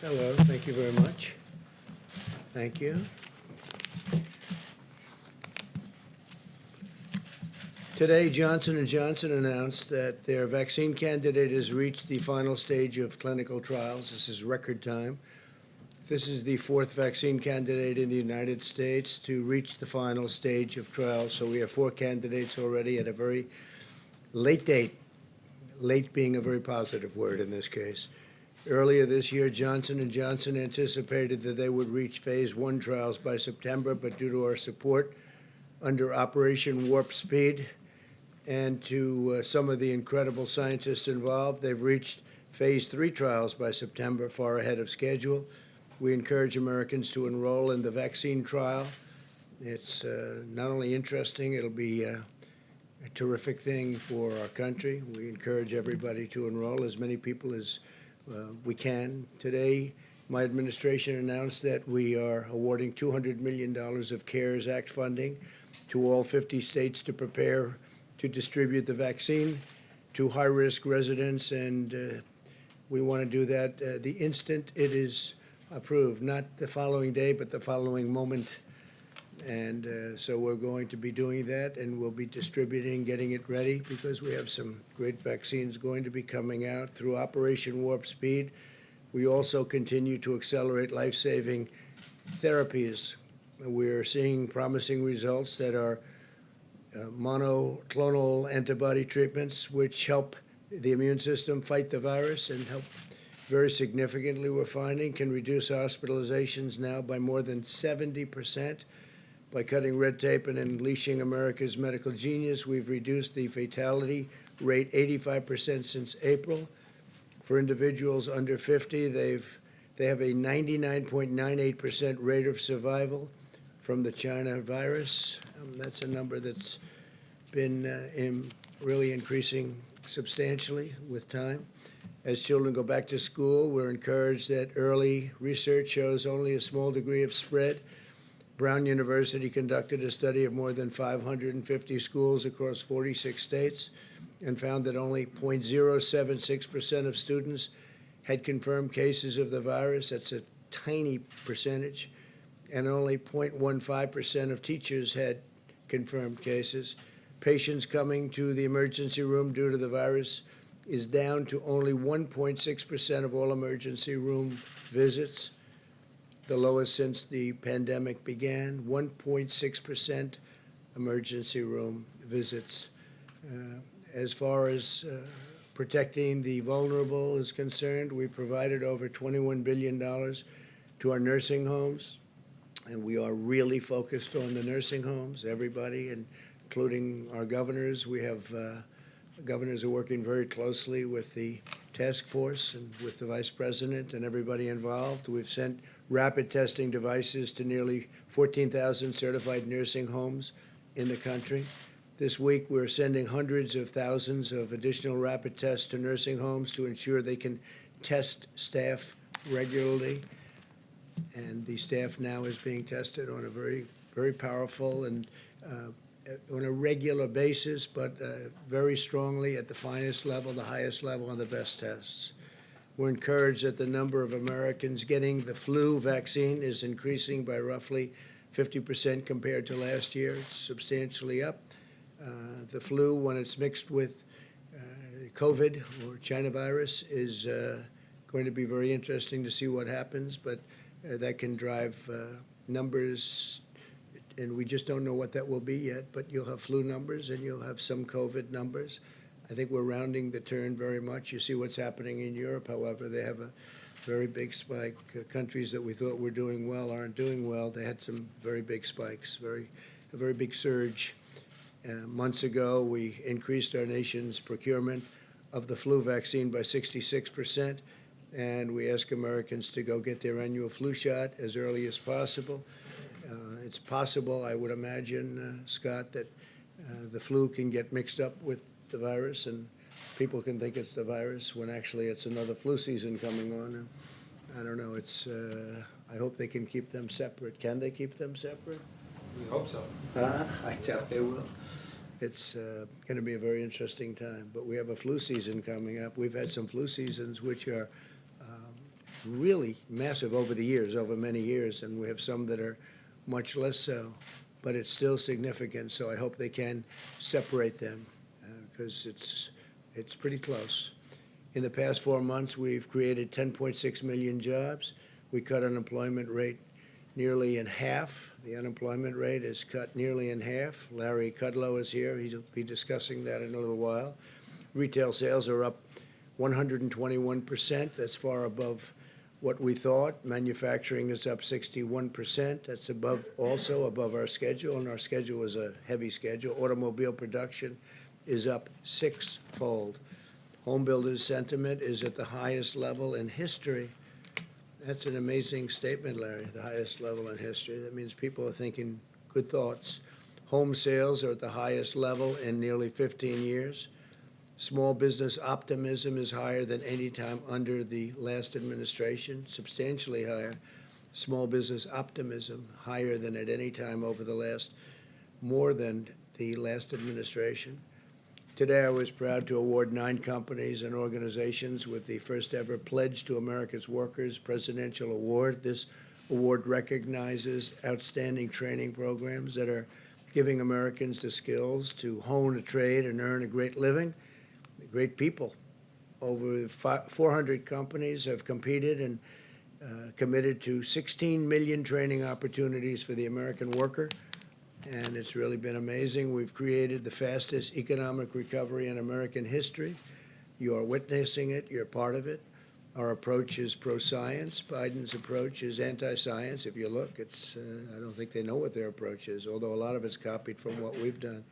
Hello, thank you very much. Thank you. Today, Johnson & Johnson announced that their vaccine candidate has reached the final stage of clinical trials. This is record time. This is the fourth vaccine candidate in the United States to reach the final stage of trials. So we have four candidates already at a very late date, late being a very positive word in this case. Earlier this year, Johnson & Johnson anticipated that they would reach phase 1 trials by September, but due to our support under Operation Warp Speed and to some of the incredible scientists involved, they've reached phase 3 trials by September, far ahead of schedule. We encourage Americans to enroll in the vaccine trial. It's not only interesting, it'll be a terrific thing for our country. We encourage everybody to enroll, as many people as we can. Today, my administration announced that we are awarding $200 million of CARES Act funding to all 50 states to prepare to distribute the vaccine to high-risk residents, and we want to do that the instant it is approved, not the following day, but the following moment. And so we're going to be doing that, and we'll be distributing, getting it ready, because we have some great vaccines going to be coming out through Operation Warp Speed. We also continue to accelerate life-saving therapies. We're seeing promising results that are monoclonal antibody treatments, which help the immune system fight the virus and help very significantly, we're finding, can reduce hospitalizations now by more than 70%. By cutting red tape and unleashing America's medical genius, we've reduced the fatality rate 85% since April. For individuals under 50, they have a 99.98% rate of survival from the China virus. That's a number that's been really increasing substantially with time. As children go back to school, we're encouraged that early research shows only a small degree of spread. Brown University conducted a study of more than 550 schools across 46 states and found that only 0.076% of students had confirmed cases of the virus. That's a tiny percentage. And only 0.15% of teachers had confirmed cases. Patients coming to the emergency room due to the virus is down to only 1.6% of all emergency room visits, the lowest since the pandemic began. 1.6% emergency room visits. As far as protecting the vulnerable is concerned, we provided over $21 billion to our nursing homes, and we are really focused on the nursing homes, everybody, including our governors. We have governors are working very closely with the task force and with the vice president and everybody involved. We've sent rapid testing devices to nearly 14,000 certified nursing homes in the country. This week, we're sending hundreds of thousands of additional rapid tests to nursing homes to ensure they can test staff regularly. And the staff now is being tested on a very, very powerful and on a regular basis, but very strongly at the finest level, the highest level, and the best tests. We're encouraged that the number of Americans getting the flu vaccine is increasing by roughly 50% compared to last year. It's substantially up. The flu, when it's mixed with COVID or China virus, is going to be very interesting to see what happens, but that can drive numbers, and we just don't know what that will be yet, but you'll have flu numbers and you'll have some COVID numbers. I think we're rounding the turn very much. You see what's happening in Europe, however. They have a very big spike. Countries that we thought were doing well aren't doing well. They had some very big spikes, a very big surge. Months ago, we increased our nation's procurement of the flu vaccine by 66%, and we ask Americans to go get their annual flu shot as early as possible. It's possible, I would imagine, Scott, that the flu can get mixed up with the virus, and people can think it's the virus when actually it's another flu season coming on. I don't know. I hope they can keep them separate. Can they keep them separate? We hope so. I doubt they will. It's going to be a very interesting time. But we have a flu season coming up. We've had some flu seasons which are really massive over the years, over many years, and we have some that are much less so, but it's still significant. So I hope they can separate them because it's pretty close. In the past 4 months, we've created 10.6 million jobs. We cut unemployment rate nearly in half. The unemployment rate is cut nearly in half. Larry Kudlow is here. He'll be discussing that in a little while. Retail sales are up 121%. That's far above what we thought. Manufacturing is up 61%. That's also above our schedule, and our schedule is a heavy schedule. Automobile production is up sixfold. Home builders' sentiment is at the highest level in history. That's an amazing statement, Larry, the highest level in history. That means people are thinking good thoughts. Home sales are at the highest level in nearly 15 years. Small business optimism is higher than any time under the last administration, substantially higher. Small business optimism higher than at any time over the last, more than the last administration. Today, I was proud to award 9 companies and organizations with the first ever Pledge to America's Workers Presidential Award. This award recognizes outstanding training programs that are giving Americans the skills to hone a trade and earn a great living. Great people. Over 400 companies have competed and committed to 16 million training opportunities for the American worker. And it's really been amazing. We've created the fastest economic recovery in American history. You are witnessing it. You're part of it. Our approach is pro-science. Biden's approach is anti-science. If you look, it's I don't think they know what their approach is, although a lot of it's copied from what we've done.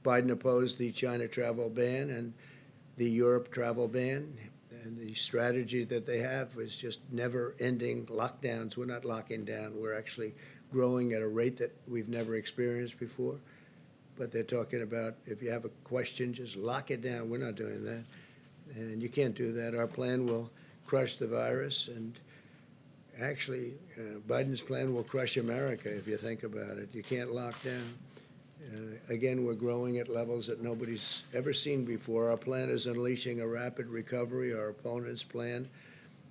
Biden opposed the China travel ban and the Europe travel ban, and the strategy that they have is just never-ending lockdowns. We're not locking down. We're actually growing at a rate that we've never experienced before. But they're talking about if you have a question, just lock it down. We're not doing that. And you can't do that. Our plan will crush the virus. And actually, Biden's plan will crush America if you think about it. You can't lock down. Again, we're growing at levels that nobody's ever seen before. Our plan is unleashing a rapid recovery. Our opponent's plan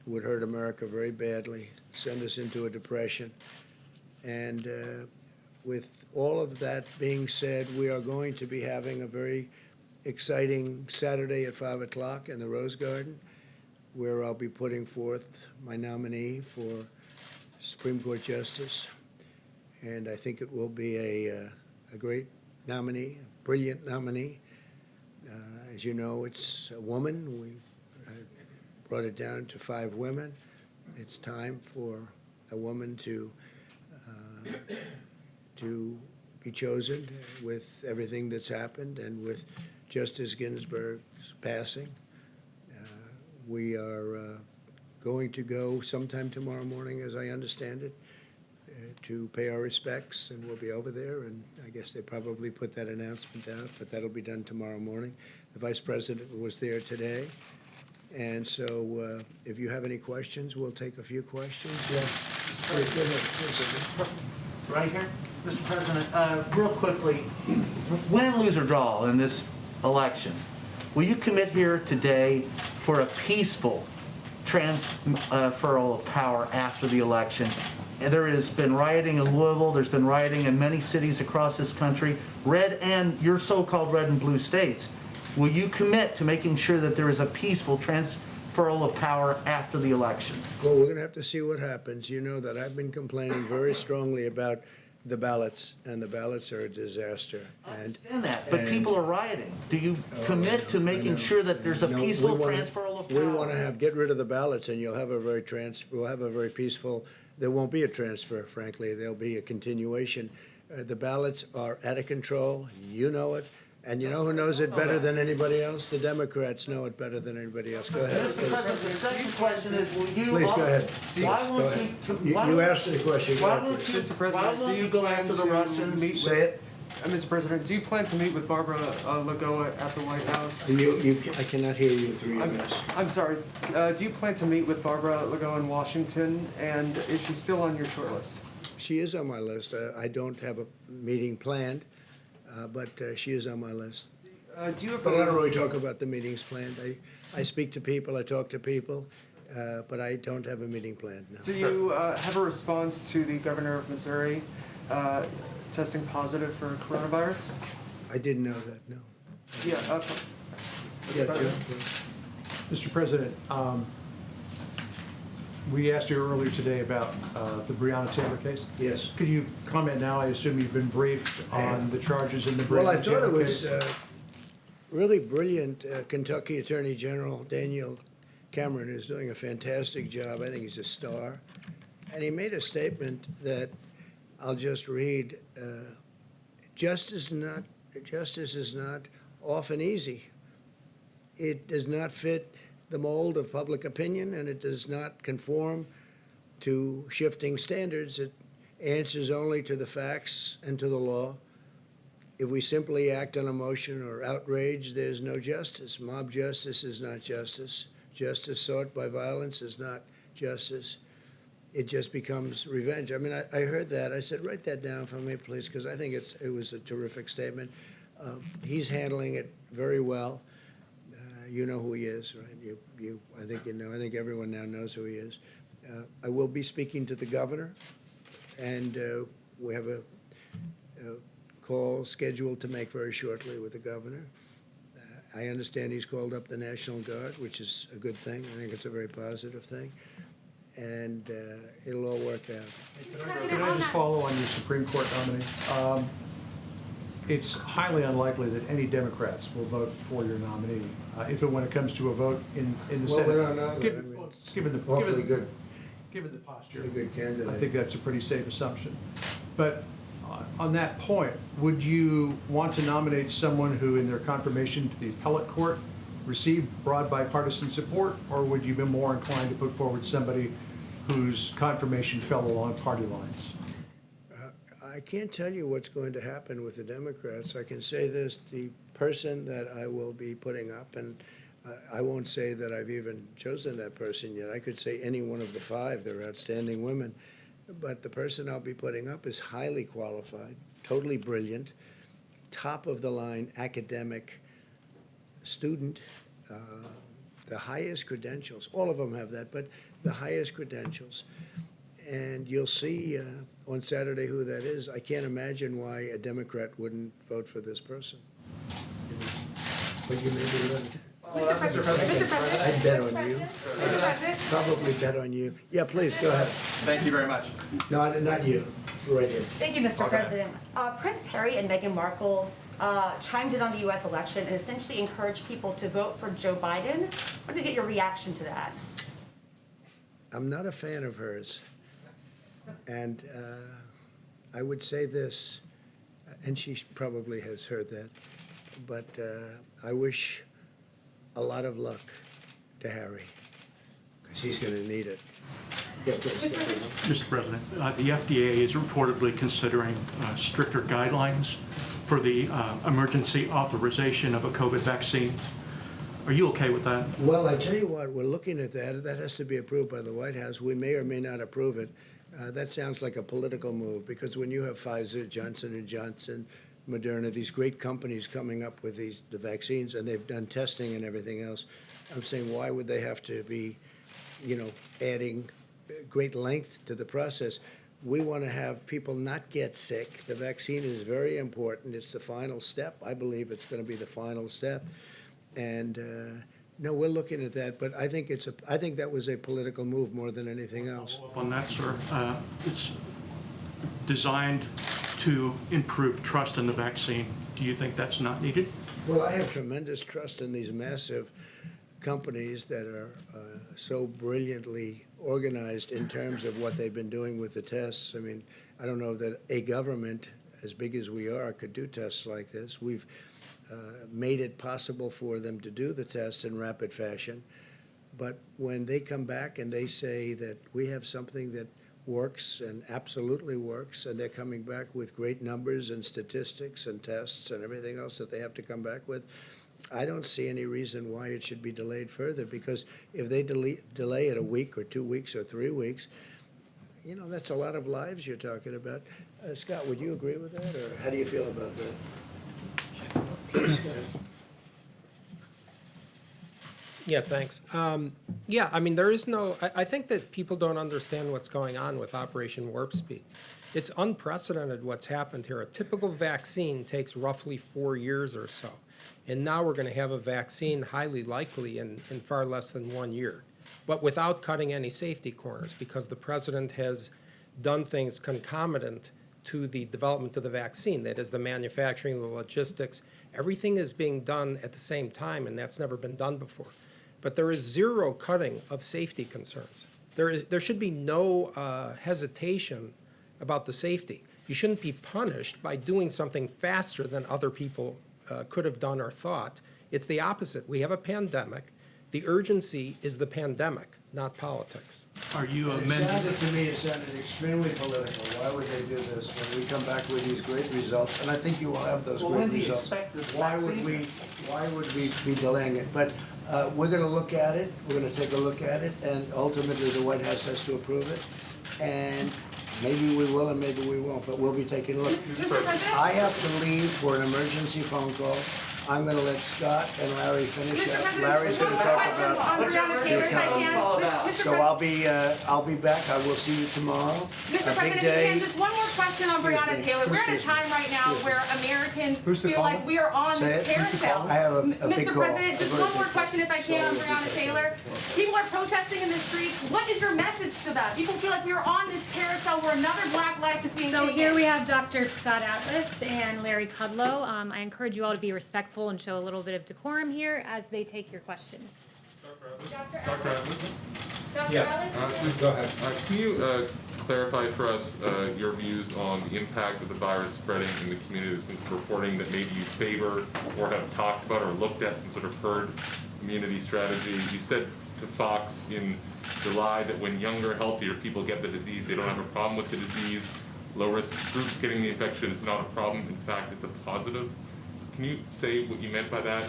would hurt America very badly, send us into a depression. And with all of that being said, we are going to be having a very exciting Saturday at 5 o'clock in the Rose Garden, where I'll be putting forth my nominee for Supreme Court Justice. And I think it will be a great nominee, a brilliant nominee. As you know, it's a woman. We brought it down to 5 women. It's time for a woman to be chosen with everything that's happened and with Justice Ginsburg's passing. We are going to go sometime tomorrow morning, as I understand it, to pay our respects, and we'll be over there, and I guess they probably put that announcement out, but that'll be done tomorrow morning. The Vice President was there today, and so if you have any questions, we'll take a few questions. Yeah. Right here, Mr. President, real quickly, win, lose, or draw in this election, will you commit here today for a peaceful transferal of power after the election? There has been rioting in Louisville. There's been rioting in many cities across this country, red and your so-called red and blue states. Will you commit to making sure that there is a peaceful transferal of power after the election? Well, we're going to have to see what happens. You know that I've been complaining very strongly about the ballots, and the ballots are a disaster. I understand that, but people are rioting. Do you commit to making sure that there's a peaceful transferal of power? We want to get rid of the ballots, and we'll have a very peaceful. There won't be a transfer, frankly. There'll be a continuation. The ballots are out of control. You know it. And you know who knows it better than anybody else? The Democrats know it better than anybody else. Go ahead. Mr. President, the second question is, will you... Please, go ahead. Why won't you asked the question. Why won't you go after the Russians? Say it. Mr. President, do you plan to meet with Barbara Lagoa at the White House? I cannot hear you through your mask. I'm sorry. Do you plan to meet with Barbara Lagoa in Washington, and is she still on your short list? She is on my list. I don't have a meeting planned, but she is on my list. Do you have But I don't really talk about the meetings planned. I speak to people. I talk to people. but I don't have a meeting planned now. Do you have a response to the governor of Missouri testing positive for coronavirus? I didn't know that, no. Yeah. Yeah, President? Joe? Mr. President, we asked you earlier today about the Breonna Taylor case. Yes. Could you comment now? I assume you've been briefed on the charges in the Well, I Breonna thought it Taylor was case. really brilliant. Kentucky Attorney General Daniel Cameron is doing a fantastic job. I think he's a star. And he made a statement that I'll just read. Justice is not often easy. It does not fit the mold of public opinion, and it does not conform to shifting standards. It answers only to the facts and to the law. If we simply act on emotion or outrage, there's no justice. Mob justice is not justice. Justice sought by violence is not justice. It just becomes revenge. I mean, I heard that. I said, write that down for me, please, because I think it was a terrific statement. He's handling it very well. You know who he is, right? I think you know. I think everyone now knows who he is. I will be speaking to the governor, and we have a call scheduled to make very shortly with the governor. I understand he's called up the National Guard, which is a good thing. I think it's a very positive thing, and it'll all work out. Can I just follow on your Supreme Court nominee? It's highly unlikely that any Democrats will vote for your nominee. When it comes to a vote in the Well, Senate. we don't know that. I Given mean, given good. Given the posture. Pretty good candidate. I think that's a pretty safe assumption. But on that point, would you want to nominate someone who, in their confirmation to the appellate court, received broad bipartisan support, or would you be more inclined to put forward somebody whose confirmation fell along party lines? I can't tell you what's going to happen with the Democrats. I can say this, the person that I will be putting up, and I won't say that I've even chosen that person yet. I could say any one of the five. They're outstanding women. But the person I'll be putting up is highly qualified, totally brilliant, top of the line academic student, the highest credentials. All of them have that, but the highest credentials. And you'll see on Saturday who that is. I can't imagine why a Democrat wouldn't vote for this person. But you may be right. Mr. President. I'd bet on you. Mr. President. Probably bet on you. Yeah, please, go ahead. Thank you very much. No, not you. Right here. Thank you, Mr. President. Prince Harry and Meghan Markle chimed in on the U.S. election and essentially encouraged people to vote for Joe Biden. I want to get your reaction to that. I'm not a fan of hers. And I would say this, and she probably has heard that, but I wish a lot of luck to Harry, because he's going to need it. Yeah, please. Mr. President, the FDA is reportedly considering stricter guidelines for the emergency authorization of a COVID vaccine. Are you okay with that? Well, I tell you what, we're looking at that. That has to be approved by the White House. We may or may not approve it. That sounds like a political move, because when you have Pfizer, Johnson & Johnson, Moderna, these great companies coming up with the vaccines, and they've done testing and everything else, I'm saying, why would they have to be, adding great length to the process? We want to have people not get sick. The vaccine is very important. It's the final step. I believe it's going to be the final step. And no, we're looking at that, but I think that was a political move more than anything else. Follow up on that, sir. It's designed to improve trust in the vaccine. Do you think that's not needed? Well, I have tremendous trust in these massive companies that are so brilliantly organized in terms of what they've been doing with the tests. I mean, I don't know that a government as big as we are could do tests like this. We've made it possible for them to do the tests in rapid fashion. But when they come back and they say that we have something that works and absolutely works, and they're coming back with great numbers and statistics and tests and everything else that they have to come back with, I don't see any reason why it should be delayed further, because if they delay it a week or 2 weeks or 3 weeks, that's a lot of lives you're talking about. Scott, would you agree with that, or how do you feel about that? Please, Scott. Yeah, thanks. Yeah, I mean, there is no, I think that people don't understand what's going on with Operation Warp Speed. It's unprecedented what's happened here. A typical vaccine takes roughly 4 years or so. And now we're going to have a vaccine highly likely in far less than 1 year, but without cutting any safety corners, because the president has done things concomitant to the development of the vaccine. That is, the manufacturing, the logistics, everything is being done at the same time, and that's never been done before. But there is zero cutting of safety concerns. There should be no hesitation about the safety. You shouldn't be punished by doing something faster than other people could have done or thought. It's the opposite. We have a pandemic. The urgency is the pandemic, not politics. Are you It amending? sounded to me, it sounded extremely political. Why would they do this when we come back with these great results? And I think you will have those Well, great when do you results. expect this Why would vaccine? why would we be delaying it? But we're gonna look at it, we're gonna take a look at it, and ultimately the White House has to approve it. And maybe we will and maybe we won't, but we'll be taking a look. Mr. President? I have to leave for an emergency phone call. I'm gonna let Scott and Larry finish Mr. up. President, Larry's just gonna one talk question about. on Breonna Taylor, if I can. Call about. Mr. So I'll be back. I will see you tomorrow. Mr. A big President, if day. you can, just one more question on Breonna Taylor. We're in a time right now where Americans Who's the feel like caller? we are on Say this it. Who's the carousel. caller? I have a big Mr. call. President, just A very one more big question if I can on Breonna Taylor. People are protesting in the streets. What is your message to them? People feel like we are on this carousel where another black life is being So taken. here we have Dr. Scott Atlas and Larry Kudlow. I encourage you all to be respectful and show a little bit of decorum here as they take your questions. Dr. Atlas? Dr. Atlas? Go ahead. Can you clarify for us your views on the impact of the virus spreading in the community? There's been reporting that maybe you favor or have talked about or looked at some sort of herd immunity strategy. You said to Fox in July that when younger, healthier people get the disease, they don't have a problem with the disease. Low-risk groups getting the infection is not a problem. In fact, it's a positive. Can you say what you meant by that?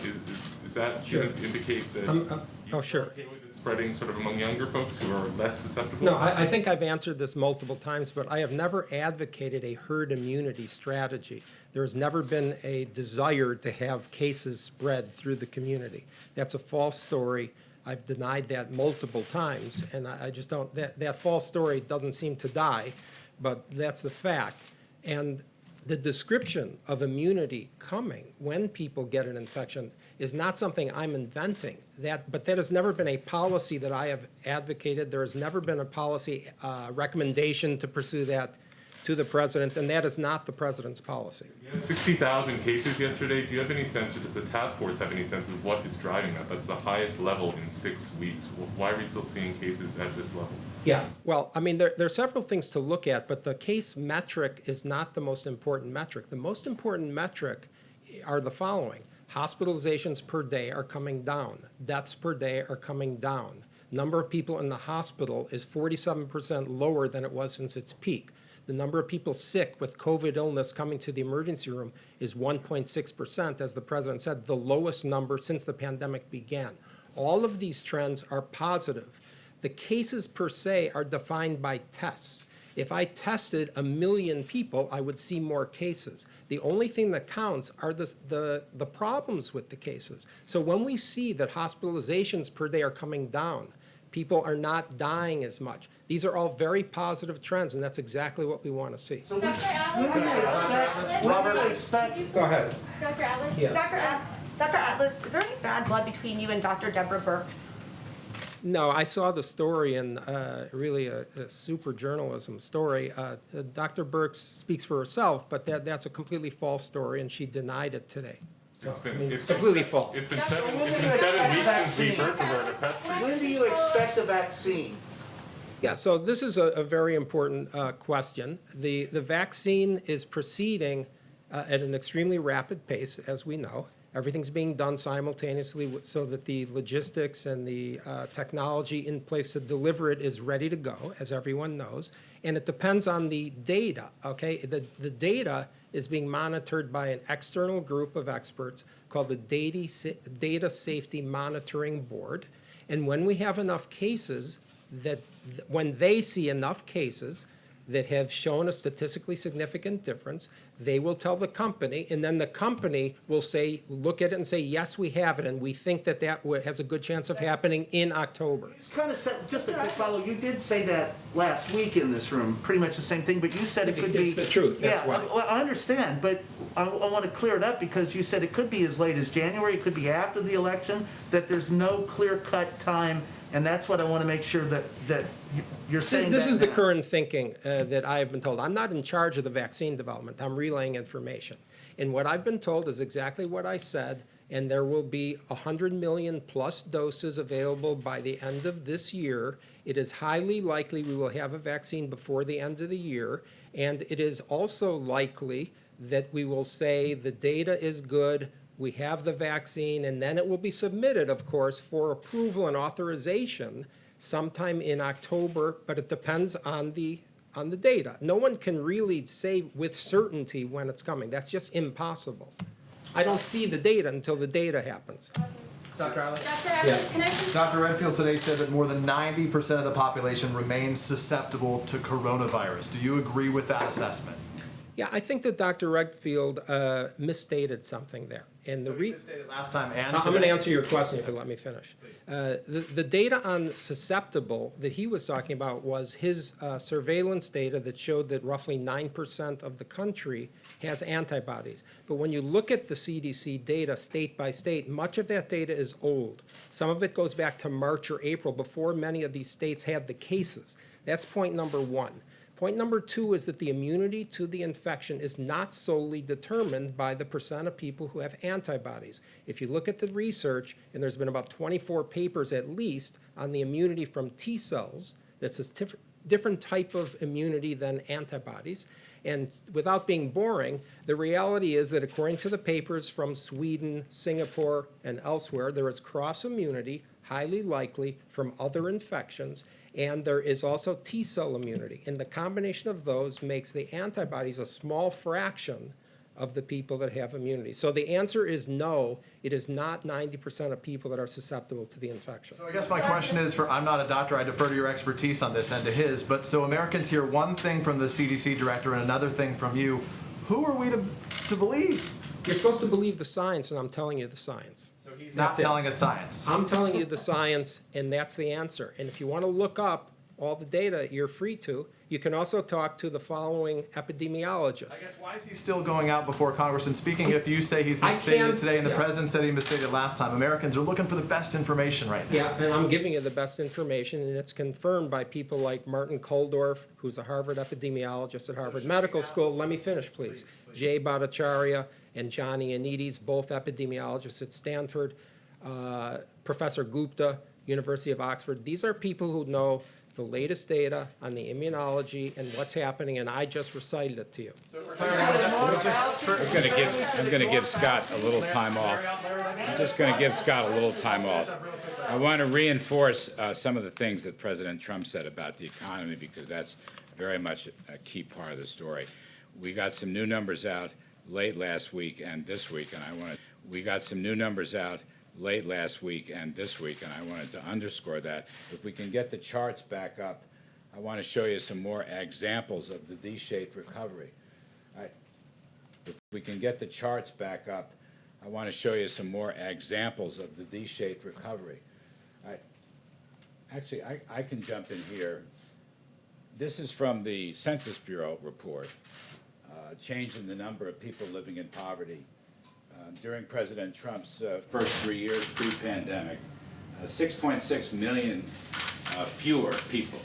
Is that Sure. to indicate that Oh, sure. you're okay with it spreading sort of among younger folks who are less susceptible? No, I think I've answered this multiple times, but I have never advocated a herd immunity strategy. There has never been a desire to have cases spread through the community. That's a false story. I've denied that multiple times, and I just don't, that false story doesn't seem to die, but that's the fact. And the description of immunity coming when people get an infection is not something I'm inventing. But that has never been a policy that I have advocated. There has never been a policy recommendation to pursue that to the president, and that is not the president's policy. You had 60,000 cases yesterday. Do you have any sense, or does the task force have any sense of what is driving that? That's the highest level in 6 weeks. Why are we still seeing cases at this level? Yeah, well, I mean, there are several things to look at, but the case metric is not the most important metric. The most important metric are the following. Hospitalizations per day are coming down. Deaths per day are coming down. Number of people in the hospital is 47% lower than it was since its peak. The number of people sick with COVID illness coming to the emergency room is 1.6%, as the president said, the lowest number since the pandemic began. All of these trends are positive. The cases per se are defined by tests. If I tested 1 million people, I would see more cases. The only thing that counts are the problems with the cases. So when we see that hospitalizations per day are coming down, people are not dying as much. These are all very positive trends, and that's exactly what we want to see. So Dr. Atlas? when do you expect? Go ahead. Dr. Atlas? Yeah. Dr. Atlas, is there any bad blood between you and Dr. Deborah Birx? No, I saw the story, and really a super journalism story. Dr. Birx speaks for herself, but that's a completely false story, and she denied it today. So, it's completely false. It's been 7 weeks since we heard from her in a press briefing. When do you expect a vaccine? Yeah, so this is a very important question. The vaccine is proceeding at an extremely rapid pace, as we know. Everything's being done simultaneously so that the logistics and the technology in place to deliver it is ready to go, as everyone knows. And it depends on the data, okay? The data is being monitored by an external group of experts called the Data Safety Monitoring Board. And when we have enough cases, when they see enough cases, that have shown a statistically significant difference. They will tell the company, and then the company will say, look at it and say, yes, we have it, and we think that has a good chance of happening in October. It's kind of said, just a quick follow, you did say that last week in this room, pretty much the same thing, but you said it could be. It's the truth, that's Yeah, why. well, I understand, but I want to clear it up because you said it could be as late as January, it could be after the election, that there's no clear-cut time, and that's what I want to make sure that you're saying This that is the now. current thinking that I have been told. I'm not in charge of the vaccine development. I'm relaying information. And what I've been told is exactly what I said, and there will be 100 million plus doses available by the end of this year. It is highly likely we will have a vaccine before the end of the year, and it is also likely that we will say the data is good, we have the vaccine, and then it will be submitted, of course, for approval and authorization sometime in October, but it depends on the data. No one can really say with certainty when it's coming. That's just impossible. I don't see the data until the data happens. Dr. Allen? Dr. Evans, can I just? Dr. Redfield today said that more than 90% of the population remains susceptible to coronavirus. Do you agree with that assessment? Yeah, I think that Dr. Redfield misstated something there. And So you misstated last time and I'm going to today. answer your question if you let me finish. The data on susceptible that he was talking about was his surveillance data that showed that roughly 9% of the country has antibodies. But when you look at the CDC data state by state, much of that data is old. Some of it goes back to March or April before many of these states had the cases. That's point number one. Point number two is that the immunity to the infection is not solely determined by the percent of people who have antibodies. If you look at the research, and there's been about 24 papers at least on the immunity from T cells, that's a different type of immunity than antibodies. And without being boring, the reality is that according to the papers from Sweden, Singapore, and elsewhere, there is cross immunity, highly likely, from other infections. And there is also T-cell immunity. And the combination of those makes the antibodies a small fraction of the people that have immunity. So the answer is no, it is not 90% of people that are susceptible to the infection. So I guess my question is I'm not a doctor, I defer to your expertise on this and to his, but so Americans hear one thing from the CDC director and another thing from you. Who are we to believe? You're supposed to believe the science, and I'm telling you the science. So he's not telling us science. I'm telling you the science, and that's the answer. And if you want to look up all the data, you're free to. You can also talk to the following epidemiologists. I guess why is he still going out before Congress and speaking if you say he's I misstated can't- today and the yeah. president said he misstated last time? Americans are looking for the best information right now. Yeah, and I'm giving you the best information, and it's confirmed by people like Martin Kulldorff, who's a Harvard epidemiologist at Harvard Medical School. Let me finish, please. Jay Bhattacharya and Johnny Anides, both epidemiologists at Stanford. Professor Gupta, University of Oxford. These are people who know the latest data on the immunology and what's happening, and I just recited it to you. I'm gonna give Scott a little time off. I'm just gonna give Scott a little time off. I want to reinforce some of the things that President Trump said about the economy because that's very much a key part of the story. We got some new numbers out late last week and this week, and we got some new numbers out late last week and this week, and I wanted to underscore that. If we can get the charts back up, I want to show you some more examples of the D-shaped recovery. If we can get the charts back up, I want to show you some more examples of the D-shaped recovery. Actually, I can jump in here. This is from the Census Bureau report, change in the number of people living in poverty. During President Trump's first 3 years pre-pandemic, 6.6 million fewer people.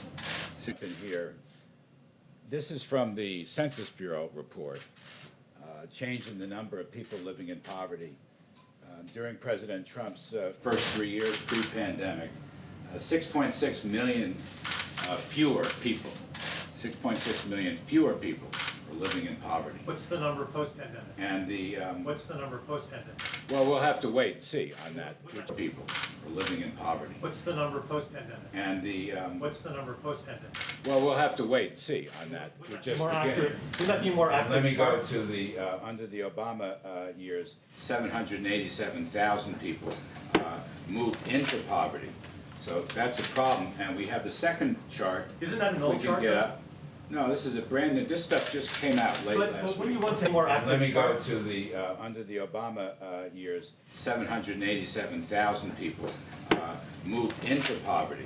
In here, this is from the Census Bureau report, change in the number of people living in poverty. During President Trump's first 3 years pre-pandemic, 6.6 million fewer people, 6.6 million fewer people were living in poverty. What's the number post-pandemic? And the, What's the number post-pandemic? well, we'll have to wait and see on that, which people are living in poverty. What's the number post-pandemic? And the, What's the number post-pandemic? well, we'll have to wait and see on that. We're just More beginning. accurate. Would that be more And accurate? let me go to the, under the Obama years, 787,000 people moved into poverty. So that's a problem. And we have the second chart. Isn't that an If old we can chart? get up. No, this is a brand new, this stuff just came out late But last when week. you want to more And let me accurate go chart, to the, under the Obama years, 787,000 people moved into poverty.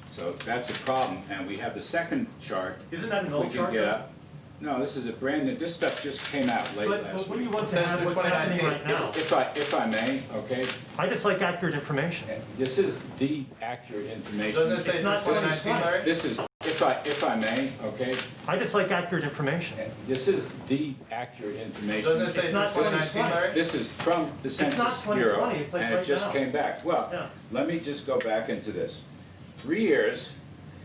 So that's a problem, and we have the second chart. isn't that an If we old can chart? get though? up. No, this is a brand new, this stuff just came out late But last when week. you want to Says have through what's happening 2019. right now, If I may, okay, I just like accurate information. this is the accurate information. Doesn't it say It's through not 2019, Larry? This is, if I may, okay, I just like accurate information. this is the accurate information. Doesn't it say It's through not 2019, Larry? This is from the not Census Bureau, 2020, it's like and it right just now. came back. Well, Yeah. let me just go back into this. 3 years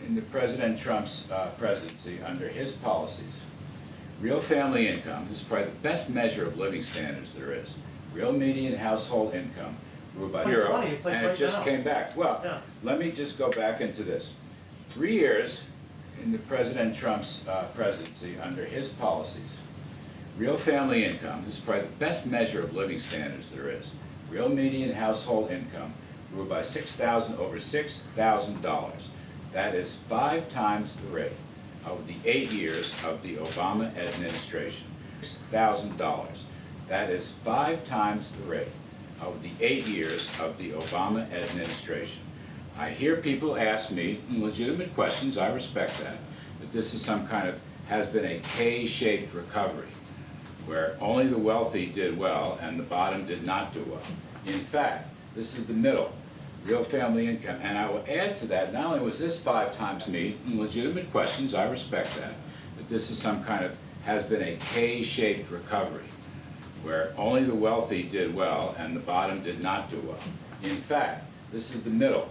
into President Trump's presidency, under his policies, real family income, this is probably the best measure of living standards there is, real median household income grew by 2020, zero, it's like and it right just now. came back. Well, Yeah. let me just go back into this. 3 years into President Trump's presidency, under his policies, real family income, this is probably the best measure of living standards there is, real median household income grew by over $6,000. That is 5 times the rate of the 8 years of the Obama administration. $6,000. That is 5 times the rate of the 8 years of the Obama administration. I hear people ask me legitimate questions, I respect that, but this is some kind of, has been a K-shaped recovery, where only the wealthy did well and the bottom did not do well. In fact, this is the middle, real family income. And I will add to that, not only was this 5 times me, legitimate questions, I respect that, but this is some kind of, has been a K-shaped recovery, where only the wealthy did well and the bottom did not do well. In fact, this is the middle,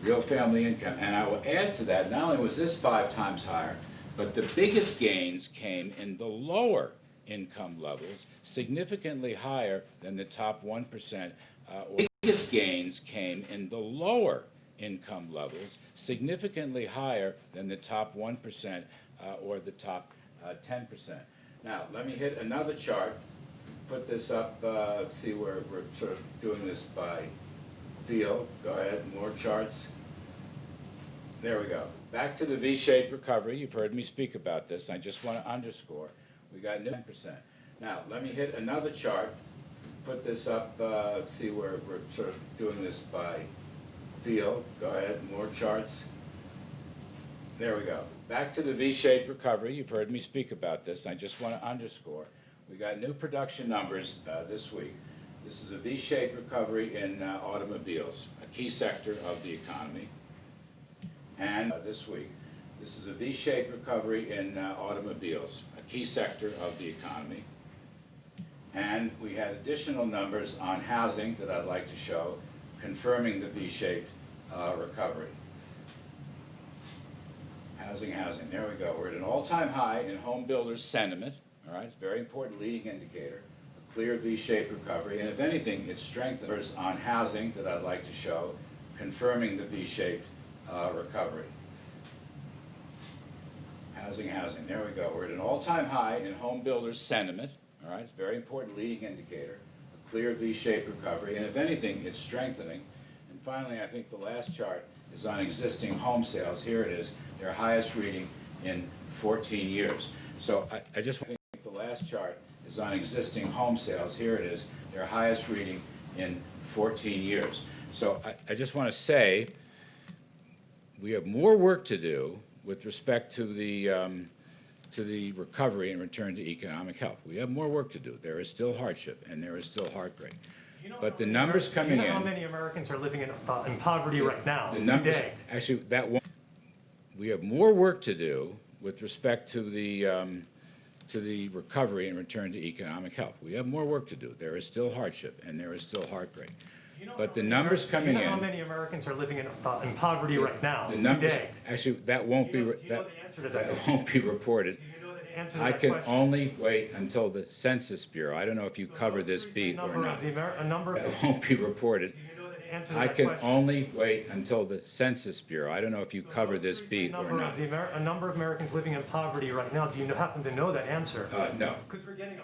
real family income. And I will add to that, not only was this 5 times higher, but the biggest gains came in the lower income levels, significantly higher than the top 1%. Biggest gains came in the lower income levels, significantly higher than the top 1% or the top 10%. Now, let me hit another chart, put this up, see where we're sort of doing this by field. Go ahead, more charts. There we go. Back to the V-shaped recovery. You've heard me speak about this. I just want to underscore, we got 10%. Now, let me hit another chart, put this up, see where we're sort of doing this by field. Go ahead, more charts. There we go. Back to the V-shaped recovery. You've heard me speak about this. I just want to underscore, we got new production numbers this week. This is a V-shaped recovery in automobiles, a key sector of the economy. And this week, this is a V-shaped recovery in automobiles, a key sector of the economy. And we had additional numbers on housing that I'd like to show, confirming the V-shaped recovery. Housing, there we go. We're at an all-time high in home builders' sentiment, all right? It's a very important leading indicator, a clear V-shaped recovery, and if anything, it strengthens on housing that I'd like to show, confirming the V-shaped recovery. Housing, there we go. We're at an all-time high in home builders' sentiment, all right? It's a very important leading indicator, a clear V-shaped recovery, and if anything, it's strengthening. And finally, I think the last chart is on existing home sales. Here it is, their highest reading in 14 years. So I just think the last chart is on existing home sales. Here it is, their highest reading in 14 years. So I just want to say we have more work to do with respect to the recovery and return to economic health. We have more work to do. There is still hardship and there is still heartbreak. But the numbers coming in. Do you know how many Americans are living in poverty right now, The numbers, today? actually, that won't. We have more work to do with respect to the recovery and return to economic health. We have more work to do. There is still hardship and there is still heartbreak. But the numbers coming in. Do you know how many Americans are living in poverty right now, The numbers, today? actually, that won't be, Do you know the answer to that? that won't be reported. Do you know the answer to I that can question? only wait until the Census Bureau. I don't know if you cover this beat or not. That won't be reported. Do you know the answer to I that can question? only wait until the Census Bureau. I don't know if you cover this beat or not. A number of Americans living in poverty right now, do you happen to know that answer? No. Because we're getting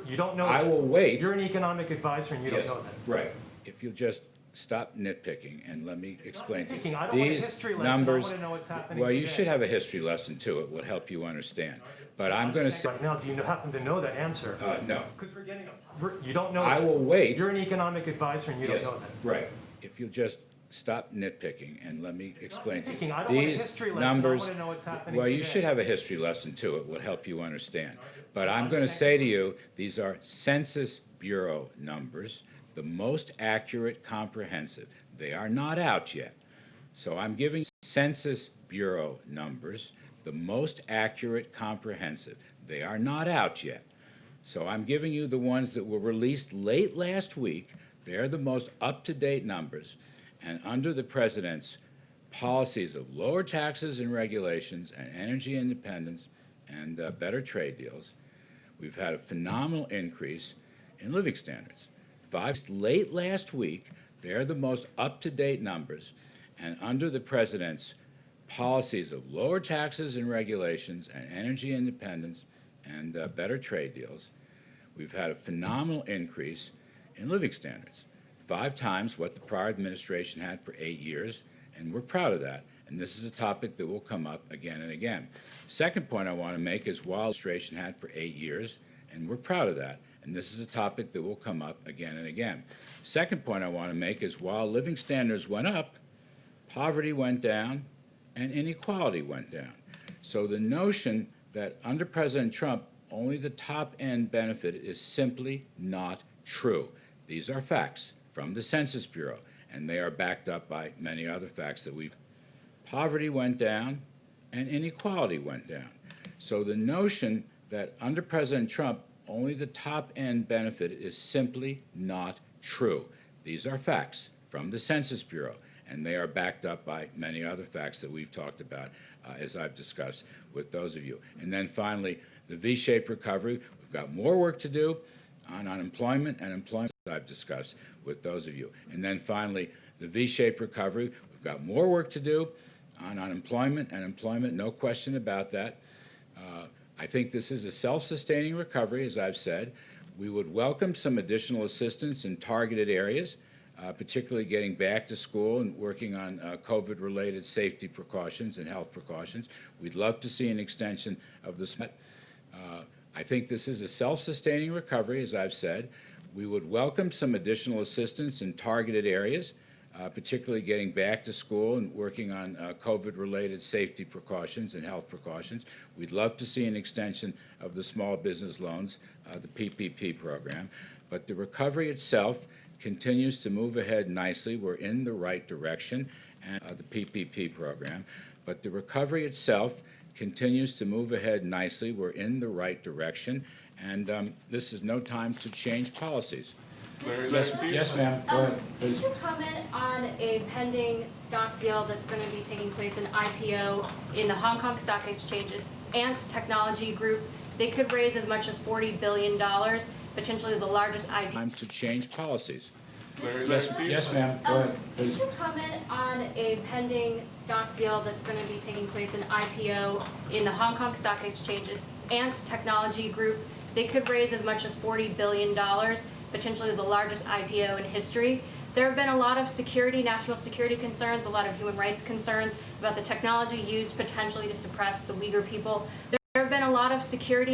you don't know I that. will wait. You're an economic advisor and you don't Yes, know that. right. If you'll just stop nitpicking and let me explain to nitpicking. you. I don't want a These history lesson. I numbers, wanna know what's happening well, you today. should have a history lesson too. It will help you understand. But I'm going to say, Right now, do you happen to know that answer? no. Because you don't know. I that. will wait. You're an economic advisor and you Yes, don't know that. right. If you'll just stop nitpicking and let me explain to you. nitpicking. I don't want a These history lesson. I numbers, wanna know what's happening well, you today. should have a history lesson too. It will help you understand. But I'm going to say to you, these are Census Bureau numbers, the most accurate, comprehensive. They are not out yet. So I'm giving Census Bureau numbers, the most accurate, comprehensive. They are not out yet. So I'm giving you the ones that were released late last week. They're the most up-to-date numbers. And under the president's policies of lower taxes and regulations and energy independence and better trade deals, we've had a phenomenal increase in living standards. Late last week, they're the most up-to-date numbers. And under the president's policies of lower taxes and regulations and energy independence and better trade deals, we've had a phenomenal increase in living standards. 5 times what the prior administration had for 8 years, and we're proud of that. And this is a topic that will come up again and again. Second point I want to make is while the administration had for 8 years, and we're proud of that. And this is a topic that will come up again and again. Second point I want to make is while living standards went up, poverty went down, and inequality went down. So the notion that under President Trump, only the top end benefited is simply not true. These are facts from the Census Bureau, and they are backed up by many other facts that we've. Poverty went down, and inequality went down. So the notion that under President Trump, only the top end benefited is simply not true. These are facts from the Census Bureau, and they are backed up by many other facts that we've talked about, as I've discussed with those of you. And then finally, the V-shaped recovery. We've got more work to do on unemployment and employment, as I've discussed with those of you. And then finally, the V-shaped recovery. We've got more work to do on unemployment and employment, no question about that. I think this is a self-sustaining recovery, as I've said. We would welcome some additional assistance in targeted areas, particularly getting back to school and working on COVID-related safety precautions and health precautions. We'd love to see an extension of this. I think this is a self-sustaining recovery, as I've said. We would welcome some additional assistance in targeted areas, particularly getting back to school and working on COVID-related safety precautions and health precautions. We'd love to see an extension of the small business loans, the PPP program. But the recovery itself continues to move ahead nicely. We're in the right direction, and the PPP program. But the recovery itself continues to move ahead nicely. We're in the right direction, and this is no time to change policies. Yes, ma'am. Go ahead, Could please. you comment on a pending stock deal that's going to be taking place, an IPO in the Hong Kong Stock Exchange's Ant Technology Group? They could raise as much as $40 billion, potentially the largest IPO. Time to change policies. Yes, ma'am. Go ahead, please. Could you comment on a pending stock deal that's going to be taking place, an IPO in the Hong Kong Stock Exchange's Ant Technology Group? They could raise as much as $40 billion, potentially the largest IPO in history. There have been a lot of national security concerns, a lot of human rights concerns about the technology used potentially to suppress the Uyghur people. There have been a lot of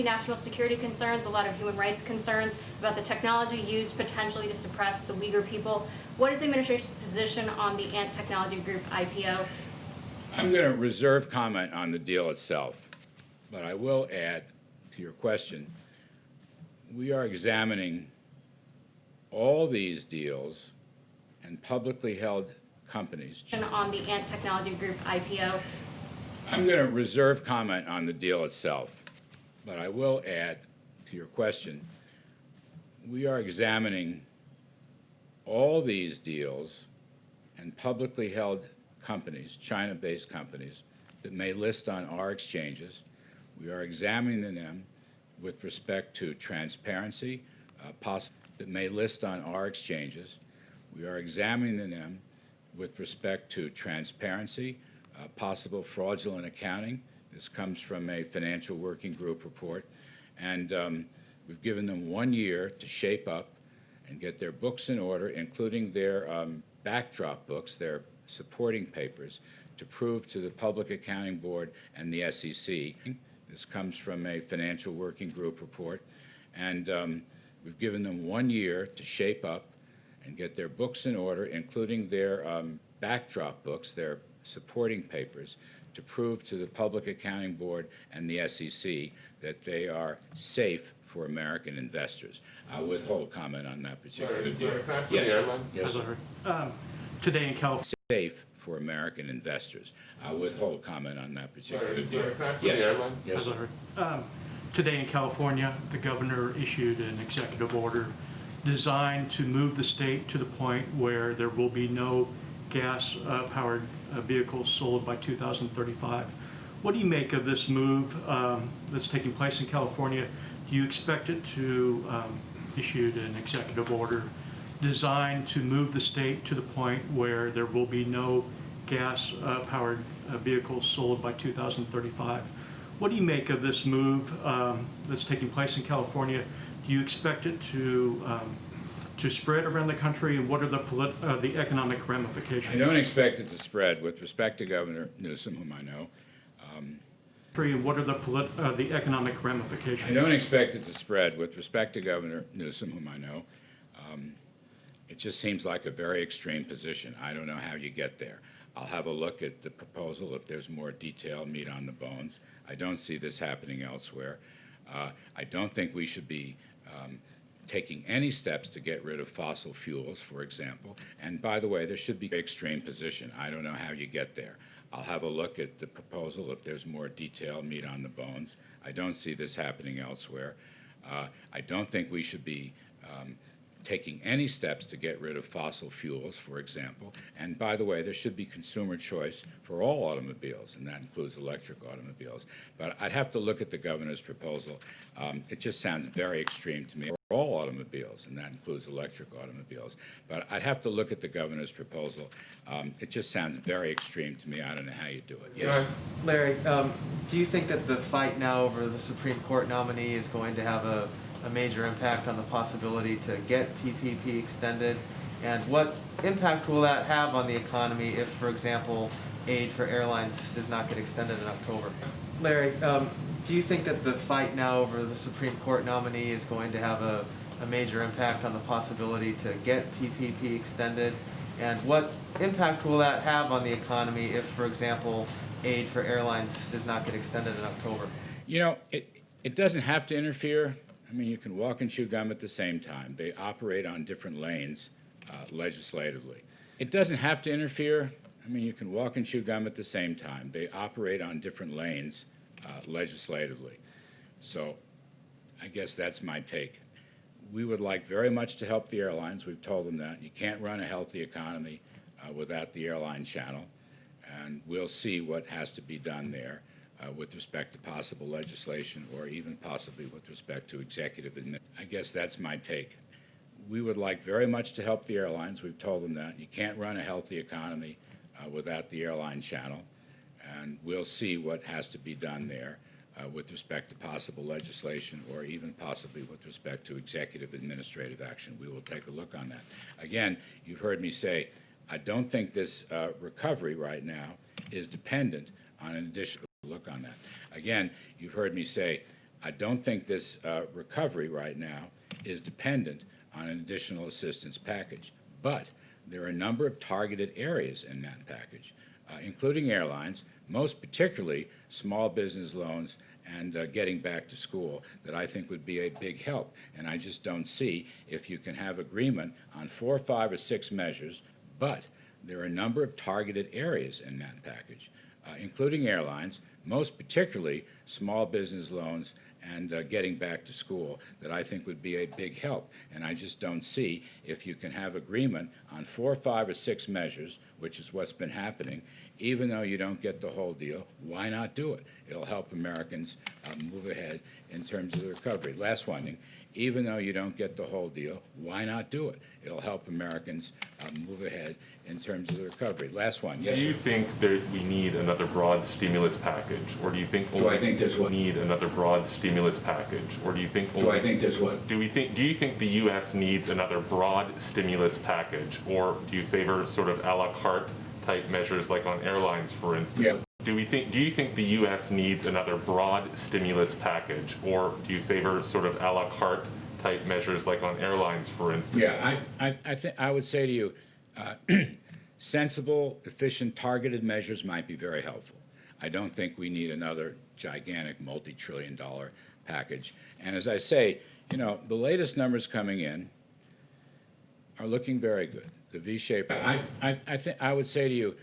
national security concerns, a lot of human rights concerns about the technology used potentially to suppress the Uyghur people. What is the administration's position on the Ant Technology Group IPO? I'm going to reserve comment on the deal itself, but I will add to your question. We are examining all these deals and publicly held companies. On the Ant Technology Group IPO. I'm going to reserve comment on the deal itself, but I will add to your question. We are examining all these deals and publicly held companies, China-based companies, that may list on our exchanges. We are examining them with respect to transparency, that may list on our exchanges. We are examining them with respect to transparency, possible fraudulent accounting. This comes from a financial working group report. And we've given them 1 year to shape up and get their books in order, including their backdrop books, their supporting papers, to prove to the Public Accounting Board and the SEC. This comes from a financial working group report, and we've given them 1 year to shape up and get their books in order, including their backdrop books, their supporting papers, to prove to the Public Accounting Board and the SEC that they are safe for American investors. I'll withhold comment on that particular deal. Yes, sir. Yes, sir. Today in California. Safe for American investors. I'll withhold comment on that particular deal. Yes, sir. Yes, sir. Today in California, the governor issued an executive order designed to move the state to the point where there will be no gas-powered vehicles sold by 2035. What do you make of this move that's taking place in California? Do you expect it to issued an executive order designed to move the state to the point where there will be no gas-powered vehicles sold by 2035? What do you make of this move that's taking place in California? Do you expect it to spread around the country, and what are the economic ramifications? I don't expect it to spread. With respect to Governor Newsom, whom I know, And what are the economic ramifications? I don't expect it to spread. With respect to Governor Newsom, whom I know, it just seems like a very extreme position. I don't know how you get there. I'll have a look at the proposal if there's more detail, meat on the bones. I don't see this happening elsewhere. I don't think we should be taking any steps to get rid of fossil fuels, for example. And by the way, there should be an extreme position. I don't know how you get there. I'll have a look at the proposal if there's more detail, meat on the bones. I don't see this happening elsewhere. I don't think we should be taking any steps to get rid of fossil fuels, for example. And by the way, there should be consumer choice for all automobiles, and that includes electric automobiles. But I'd have to look at the governor's proposal. It just sounds very extreme to me. For all automobiles, and that includes electric automobiles. But I'd have to look at the governor's proposal. It just sounds very extreme to me. I don't know how you do it. Yes. Larry, do you think that the fight now over the Supreme Court nominee is going to have a major impact on the possibility to get PPP extended? And what impact will that have on the economy if, for example, aid for airlines does not get extended in October? Larry, do you think that the fight now over the Supreme Court nominee is going to have a major impact on the possibility to get PPP extended? And what impact will that have on the economy if, for example, aid for airlines does not get extended in October? You know, it doesn't have to interfere. I mean, you can walk and chew gum at the same time. They operate on different lanes legislatively. It doesn't have to interfere. I mean, you can walk and chew gum at the same time. They operate on different lanes legislatively. So I guess that's my take. We would like very much to help the airlines. We've told them that. You can't run a healthy economy without the airline channel. And we'll see what has to be done there with respect to possible legislation or even possibly with respect to executive administration. I guess that's my take. We would like very much to help the airlines. We've told them that. You can't run a healthy economy without the airline channel. And we'll see what has to be done there with respect to possible legislation or even possibly with respect to executive administrative action. We will take a look on that. Again, you've heard me say, I don't think this recovery right now is dependent on an additional look on that. Again, you've heard me say, I don't think this recovery right now is dependent on an additional assistance package. But there are a number of targeted areas in that package, including airlines, most particularly small business loans and getting back to school, that I think would be a big help. And I just don't see if you can have agreement on 4, 5, or 6 measures, but there are a number of targeted areas in that package, including airlines, most particularly small business loans and getting back to school, that I think would be a big help. And I just don't see if you can have agreement on 4, 5, or 6 measures, which is what's been happening, even though you don't get the whole deal. Why not do it? It'll help Americans move ahead in terms of the recovery. Last one, even though you don't get the whole deal, why not do it? It'll help Americans move ahead in terms of the recovery. Last one, yes. Do you think that we need another broad stimulus package, or do you think only I think there's what? we need another broad stimulus package, or do you think only? Do I think there's what? Do you think the U.S. needs another broad stimulus package, or do you favor sort of a la carte type measures like on airlines, for instance? Yeah. Do you think the U.S. needs another broad stimulus package, or do you favor sort of a la carte type measures like on airlines, for instance? Yeah, I think I would say to you, sensible, efficient, targeted measures might be very helpful. I don't think we need another gigantic multi-trillion-dollar package. And as I say, you know, the latest numbers coming in are looking very good. The V-shape. I would say to you,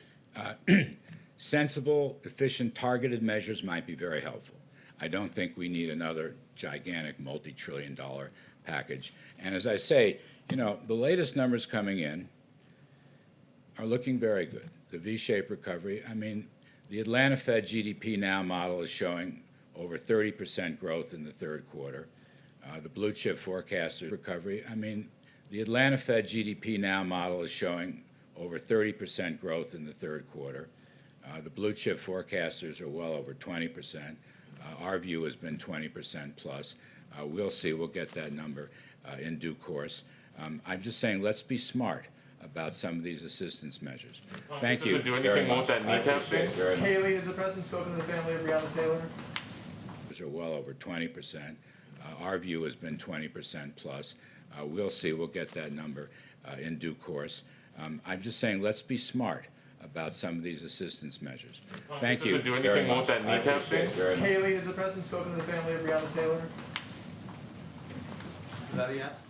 sensible, efficient, targeted measures might be very helpful. I don't think we need another gigantic multi-trillion-dollar package. And as I say, you know, the latest numbers coming in are looking very good. The V-shaped recovery, I mean, the Atlanta Fed GDP Now model is showing over 30% growth in the third quarter. The blue chip forecaster recovery, I mean, the Atlanta Fed GDP Now model is showing over 30% growth in the third quarter. The blue chip forecasters are well over 20%. Our view has been 20% plus. We'll see. We'll get that number in due course. I'm just saying, let's be smart about some of these assistance measures. Thank you. Does it do anything more with that kneecap thing? Haley, has the president spoken to the family of Breonna Taylor? Are well over 20%. Our view has been 20% plus. We'll see. We'll get that number in due course. I'm just saying, let's be smart about some of these assistance measures. Thank you. Does it do anything more with that kneecap thing? Haley, has the president spoken to the family of Breonna Taylor? Is that a yes?